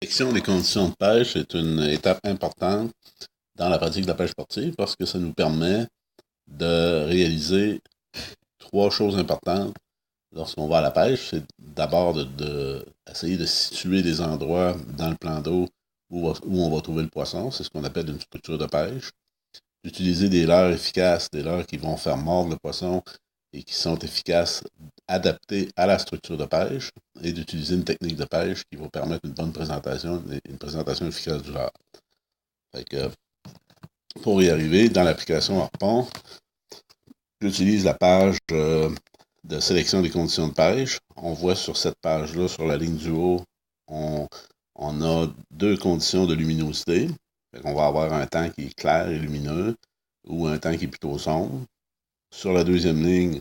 Sélection des conditions de pêche est une étape importante dans la pratique de la pêche sportive parce que ça nous permet de réaliser trois choses importantes lorsqu'on va à la pêche. C'est d'abord essayer de situer des endroits dans le plan d'eau où on va trouver le poisson. C'est ce qu'on appelle une structure de pêche. D'utiliser des leurres efficaces, des leurres qui vont faire mordre le poisson et qui sont efficaces, adaptées à la structure de pêche, et d'utiliser une technique de pêche qui va permettre une bonne présentation, une présentation efficace du leurre. Fait que, pour y arriver, dans l'application Harpon, j'utilise la page de sélection des conditions de pêche. On voit sur cette page-là, sur la ligne du haut, on a deux conditions de luminosité. On va avoir un temps qui est clair et lumineux ou un temps qui est plutôt sombre. Sur la deuxième ligne,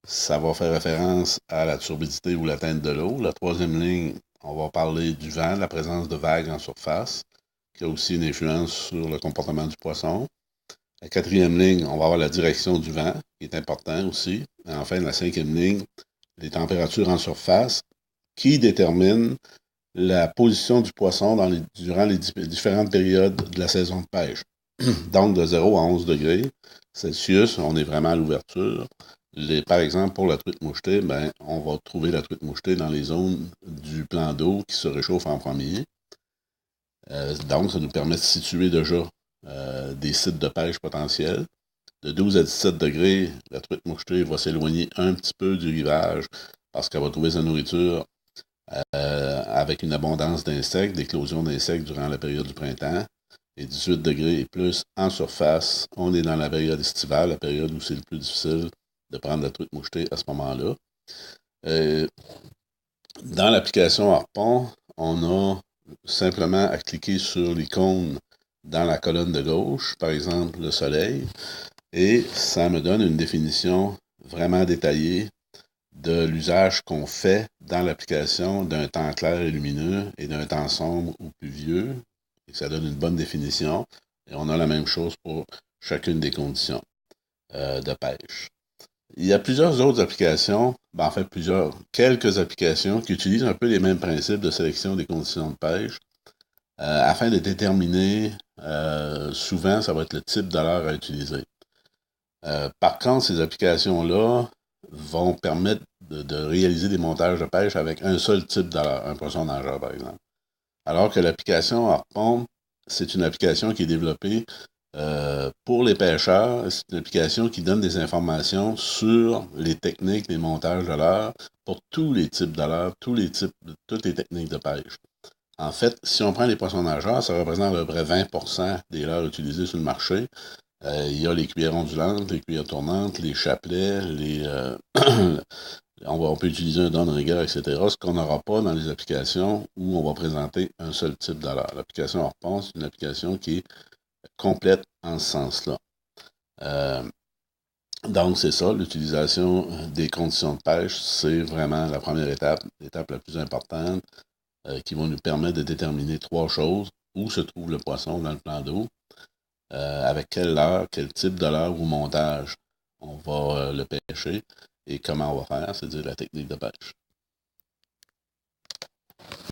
ça va faire référence à la turbidité ou la teinte de l'eau. La troisième ligne, on va parler du vent, la présence de vagues en surface, qui a aussi une influence sur le comportement du poisson. La quatrième ligne, on va avoir la direction du vent, qui est important aussi. Et enfin, la cinquième ligne, les températures en surface, qui déterminent la position du poisson durant les différentes périodes de la saison de pêche. Donc, de 0 à 11 degrés Celsius, on est vraiment à l'ouverture. Par exemple, pour la truite mouchetée, on va trouver la truite mouchetée dans les zones du plan d'eau qui se réchauffe en premier. Donc, ça nous permet de situer déjà des sites de pêche potentiels. De 12 à 17 degrés, la truite mouchetée va s'éloigner un petit peu du rivage parce qu'elle va trouver sa nourriture avec une abondance d'insectes, d'éclosion d'insectes durant la période du printemps. Et 18 degrés et plus en surface, on est dans la période estivale, la période où c'est le plus difficile de prendre la truite mouchetée à ce moment-là. Dans l'application Harpon, on a simplement à cliquer sur l'icône dans la colonne de gauche, par exemple le soleil, et ça me donne une définition vraiment détaillée de l'usage qu'on fait dans l'application d'un temps clair et lumineux et d'un temps sombre ou pluvieux. Et ça donne une bonne définition. Et on a la même chose pour chacune des conditions de pêche. Il y a plusieurs autres applications, quelques applications qui utilisent un peu les mêmes principes de sélection des conditions de pêche afin de déterminer, souvent, ça va être le type de leurre à utiliser. Par contre, ces applications-là vont permettre de réaliser des montages de pêche avec un seul type de leurre, un poisson nageur, par exemple. Alors que l'application Harpon, c'est une application qui est développée pour les pêcheurs. C'est une application qui donne des informations sur les techniques, les montages de leurre pour tous les types de leurre, toutes les techniques de pêche. En fait, si on prend les poissons nageurs, ça représente à peu près 20% des leurres utilisées sur le marché. Il y a les cuillères ondulantes, les cuillères tournantes, les chapelets, on peut utiliser un downrigger, etc. Ce qu'on n'aura pas dans les applications où on va présenter un seul type de leurre. L'application Harpon, c'est une application qui est complète en ce sens-là. Donc, c'est ça, l'utilisation des conditions de pêche, c'est vraiment la première étape, l'étape la plus importante, qui va nous permettre de déterminer trois choses. Où se trouve le poisson dans le plan d'eau, avec quelle leurre, quel type de leurre ou montage on va le pêcher et comment on va faire, c'est-à-dire la technique de pêche.